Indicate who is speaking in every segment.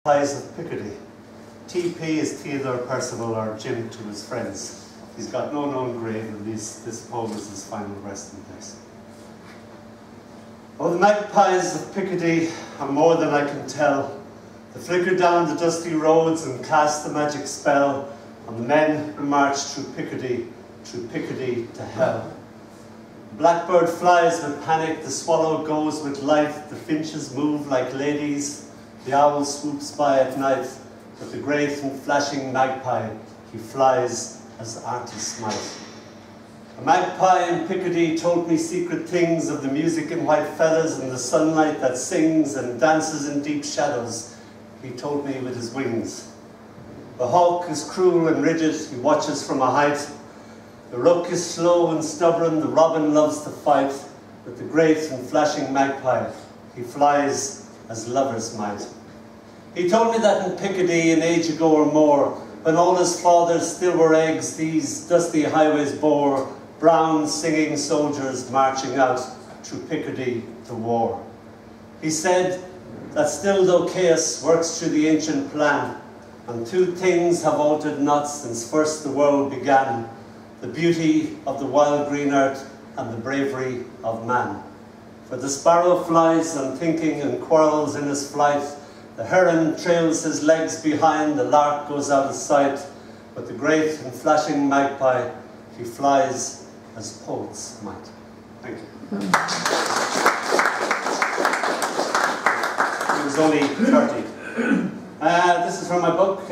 Speaker 1: Magpies of Picardy. TP is Theodore Percival, or Jim to his friends. He's got no known grave, and this poem is his final resting place. Oh, the magpies of Picardy are more than I can tell. They flicker down the dusty roads and cast the magic spell on the men who march through Picardy to hell. The blackbird flies with panic, the swallow goes with light, the finches move like ladies, the owl swoops by at night, but the great and flashing magpie, he flies as artists might. A magpie in Picardy told me secret things of the music in white feathers and the sunlight that sings and dances in deep shadows. He told me with his wings. The hawk is cruel and rigid, he watches from a height. The rook is slow and stubborn, the robin loves to fight. But the great and flashing magpie, he flies as lovers might. He told me that in Picardy an age ago or more, when all his fathers still were eggs, these dusty highways bore brown singing soldiers marching out through Picardy to war. He said that still though chaos works through the ancient plan, and two things have altered not since first the world began, the beauty of the wild green earth and the bravery of man. For the sparrow flies unthinking and quarrels in his flight, the heron trails his legs behind, the lark goes out of sight, but the great and flashing magpie, he flies as poets might. Thank you. He was only 30. This is from my book.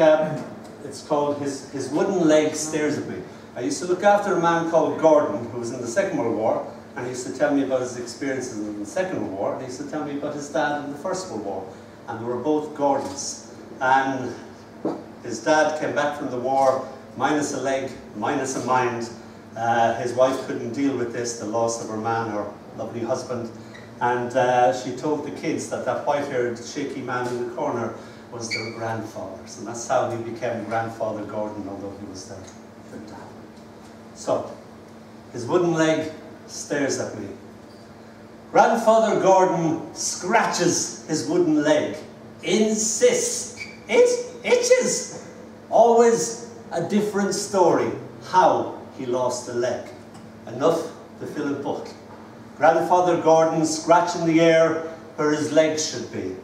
Speaker 1: It's called His Wooden Leg Stares at Me. I used to look after a man called Gordon, who was in the Second World War, and he used to tell me about his experiences in the Second World War, and he used to tell me about his dad in the First World War. And they were both Gordons. And his dad came back from the war, minus a leg, minus a mind. His wife couldn't deal with this, the loss of her man, her lovely husband. And she told the kids that that white-haired, shaky man in the corner was their grandfathers. And that's how he became Grandfather Gordon, although he was their dad. So, his wooden leg stares at me. Grandfather Gordon scratches his wooden leg, insists, it itches. Always a different story, how he lost a leg. Enough to fill a book. Grandfather Gordon scratching the air where his legs should be.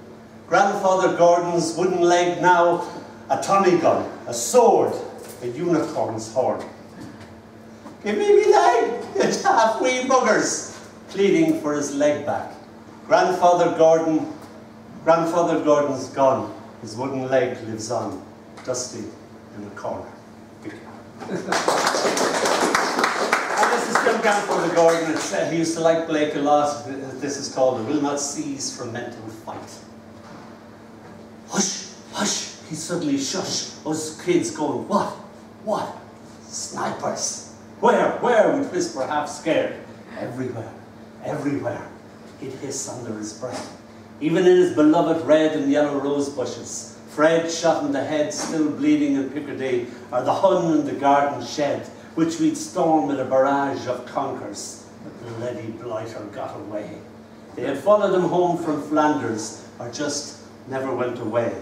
Speaker 1: Grandfather Gordon's wooden leg now, a Tommy gun, a sword, a unicorn's horn. Give me me leg, you daft wee buggers, pleading for his leg back. Grandfather Gordon's gone, his wooden leg lives on, dusty in a corner. And this is from Grandfather Gordon. He used to like Blake a lot. This is called "Will Not Cease from Mental Fight." Hush, hush, he suddenly shushed. Us kids going, what? What? Snipers. Where? We'd whisper, half scared. Everywhere. Everywhere. He'd hiss under his breath. Even in his beloved red and yellow rose bushes. Fred shot in the head, still bleeding in Picardy, or the Hun in the garden shed, which we'd storm with a barrage of conkers. But the leady blighter got away. They had followed him home from Flanders, or just never went away.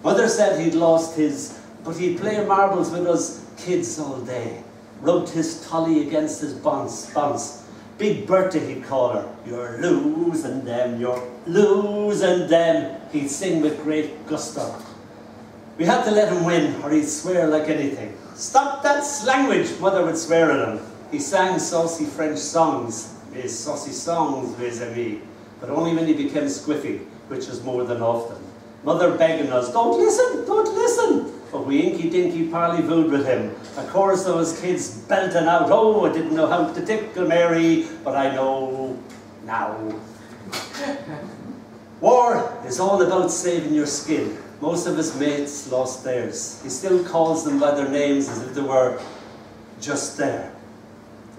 Speaker 1: Mother said he'd lost his, but he'd play marbles with us kids all day. Rubbed his tolly against his bounce. Big Bertie, he'd call her. You're losing them, you're losing them. He'd sing with great gusto. We had to let him win, or he'd swear like anything. Stop that slanguage, Mother would swear at him. He sang saucy French songs, mes saucy songs, mes amis, but only when he became squiffy, which was more than often. Mother begging us, don't listen. But we inky-dinky parley-vood with him. A chorus of us kids belting out, oh, I didn't know how to tickle Mary, but I know now. War is all about saving your skin. Most of his mates lost theirs. He still calls them by their names as if they were just there.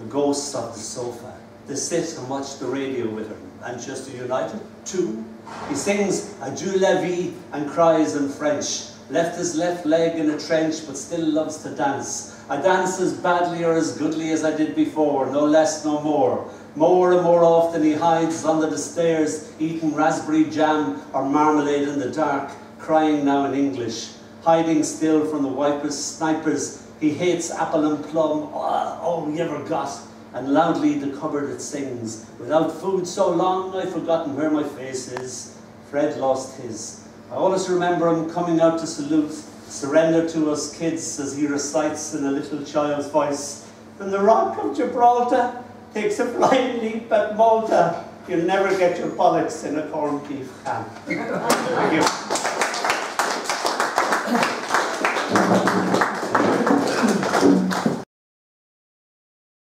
Speaker 1: The ghosts of the sofa. They sit and watch the radio with him. Manchester United, 2. He sings Adieu la vie and cries in French. Left his left leg in a trench, but still loves to dance. I dance as badly or as goodly as I did before, no less, no more. More and more often he hides under the stairs, eating raspberry jam or marmalade in the dark, crying now in English, hiding still from the wipers, snipers. He hates apple and plum, oh, you ever got? And loudly the cupboard it sings, without food so long I've forgotten where my face is. Fred lost his. I always remember him coming out to salute, surrender to us kids, as he recites in a little child's voice, when the Rock of Gibraltar takes a flying leap at Malta, you'll never get your bollocks in a corned beef can. Thank you.